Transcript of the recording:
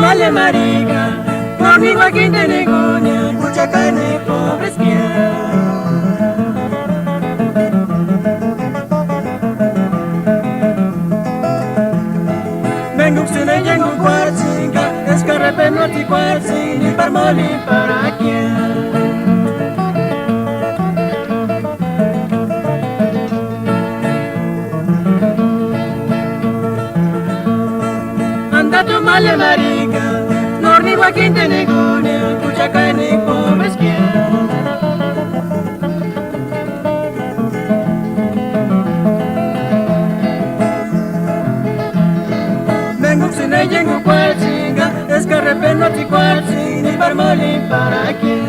male marica, conmigo aquí te negonia, mucha carne, pobres quieras. Vengo se le llego cuarcinga, es que repeno ti cuarcin, ni per moli para quien. Anda tu male marica, norni guaquín te negonia, mucha carne, pobres quieras. Vengo cual chinga, es que repeno ti cual sin ni para para quien.